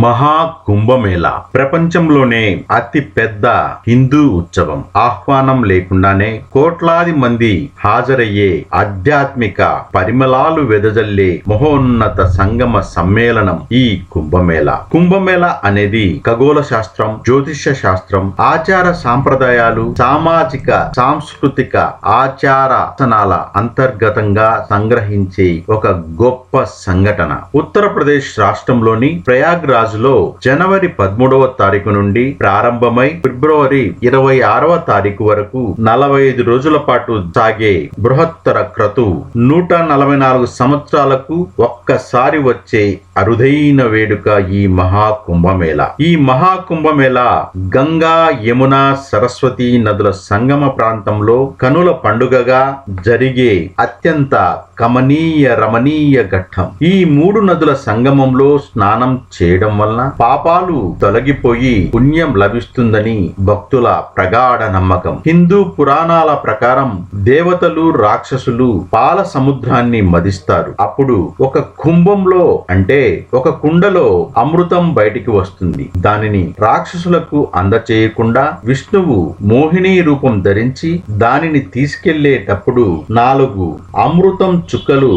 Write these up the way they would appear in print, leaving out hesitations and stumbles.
మహాకుంభమేళా ప్రపంచంలోనే అతి పెద్ద హిందూ ఉత్సవం. ఆహ్వానం లేకుండానే కోట్లాది మంది హాజరయ్యే ఆధ్యాత్మిక పరిమళాలు వెదజల్లే మహోన్నత సంగమ సమ్మేళనం ఈ కుంభమేళా. కుంభమేళా అనేది ఖగోళ శాస్త్రం, జ్యోతిష్య శాస్త్రం, ఆచార సాంప్రదాయాలు, సామాజిక సాంస్కృతిక ఆచారాసనాల అంతర్గతంగా సంగ్రహించే ఒక గొప్ప సంఘటన. ఉత్తరప్రదేశ్ రాష్ట్రంలోని ప్రయాగ్ రాజులో జనవరి 13వ తారీఖు నుండి ప్రారంభమై ఫిబ్రవరి 26వ తారీఖు వరకు 45 రోజుల పాటు సాగే బృహత్తర క్రతువు. 144 సంవత్సరాలకు ఒక్కసారి వచ్చే అరుదైన వేడుక ఈ మహాకుంభమేళా. ఈ మహాకుంభమేళా గంగా, యమున, సరస్వతి నదుల సంగమ ప్రాంతంలో కనుల పండుగగా జరిగే అత్యంత కమనీయ రమణీయ ఘట్టం. ఈ 3 నదుల సంగమంలో స్నానం చేయడం వలన పాపాలు తొలగిపోయి పుణ్యం లభిస్తుందని భక్తుల ప్రగాఢ నమ్మకం. హిందూ పురాణాల ప్రకారం దేవతలు, రాక్షసులు పాల సముద్రాన్ని మదిస్తారు. అప్పుడు ఒక కుంభంలో అంటే ఒక కుండలో అమృతం బయటికి వస్తుంది. దానిని రాక్షసులకు అందచేయకుండా విష్ణువు మోహిని రూపం ధరించి దానిని తీసుకెళ్లేటప్పుడు 4 అమృతం చుక్కలు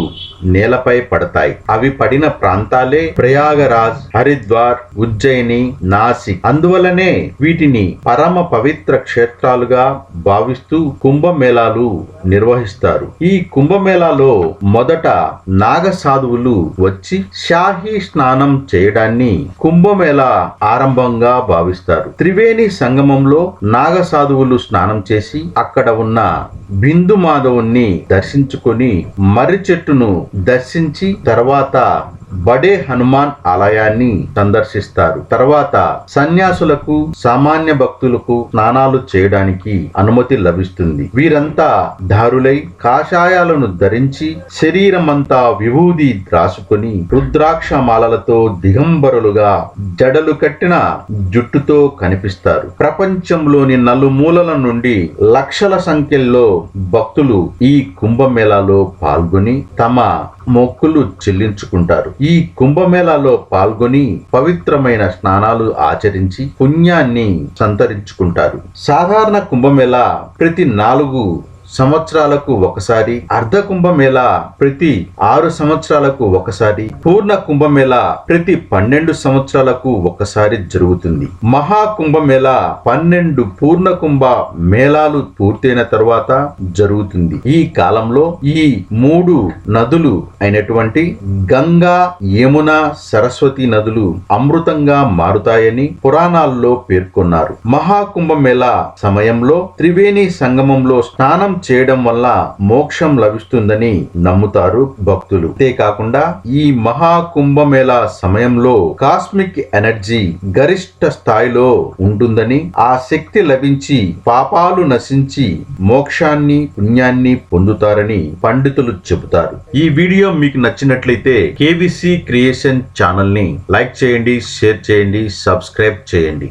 నేలపై పడతాయి. అవి పడిన ప్రాంతాలే ప్రయాగరాజ్, హరిద్వార్, ఉజ్జయిని, నాసిక్. అందువలనే వీటిని పరమ పవిత్ర క్షేత్రాలుగా భావిస్తూ కుంభమేళాలు నిర్వహిస్తారు. ఈ కుంభమేళాలో మొదట నాగ సాధువులు వచ్చి షాహీ స్నానం చేయడాన్ని కుంభమేళా ఆరంభంగా భావిస్తారు. త్రివేణి సంగమంలో నాగ సాధువులు స్నానం చేసి అక్కడ ఉన్న బిందు మాధవుణ్ణి దర్శించుకొని మర్రి చెట్టును దర్శించి తర్వాత బడే హనుమాన్ ఆలయాన్ని సందర్శిస్తారు. తర్వాత సన్యాసులకు, సామాన్య భక్తులకు స్నానాలు చేయడానికి అనుమతి లభిస్తుంది. వీరంతా ధారులై కాషాయాలను ధరించి శరీరమంతా విభూది రాసుకొని రుద్రాక్ష మాలలతో దిగంబరులుగా జడలు కట్టిన జుట్టుతో కనిపిస్తారు. ప్రపంచంలోని నలుమూలల నుండి లక్షల సంఖ్యలో భక్తులు ఈ కుంభమేళాలో పాల్గొని తమ మొక్కులు చెల్లించుకుంటారు. ఈ కుంభమేళాలో పాల్గొని పవిత్రమైన స్నానాలు ఆచరించి పుణ్యాన్ని సంతరించుకుంటారు. సాధారణ కుంభమేళా ప్రతి 4 సంవత్సరాలకు ఒకసారి, అర్ధ కుంభమేళా ప్రతి 6 సంవత్సరాలకు ఒకసారి, పూర్ణ కుంభమేళా ప్రతి 12 సంవత్సరాలకు ఒకసారి జరుగుతుంది. మహాకుంభమేళా 12 పూర్ణ కుంభ మేళాలు పూర్తయిన తరువాత జరుగుతుంది. ఈ కాలంలో ఈ 3 నదులు అయినటువంటి గంగా, యమున, సరస్వతి నదులు అమృతంగా మారుతాయని పురాణాల్లో పేర్కొన్నారు. మహాకుంభమేళా సమయంలో త్రివేణి సంగమంలో స్నానం చేయడం వల్ల మోక్షం లభిస్తుందని నమ్ముతారు భక్తులు. అంతేకాకుండా ఈ మహాకుంభమేళా సమయంలో కాస్మిక్ ఎనర్జీ గరిష్ట స్థాయిలో ఉంటుందని, ఆ శక్తి లభించి పాపాలు నశించి మోక్షాన్ని, పుణ్యాన్ని పొందుతారని పండితులు చెబుతారు. ఈ వీడియో మీకు నచ్చినట్లయితే కేబీసీ క్రియేషన్ ఛానల్ ని లైక్ చేయండి, షేర్ చేయండి, సబ్స్క్రైబ్ చేయండి.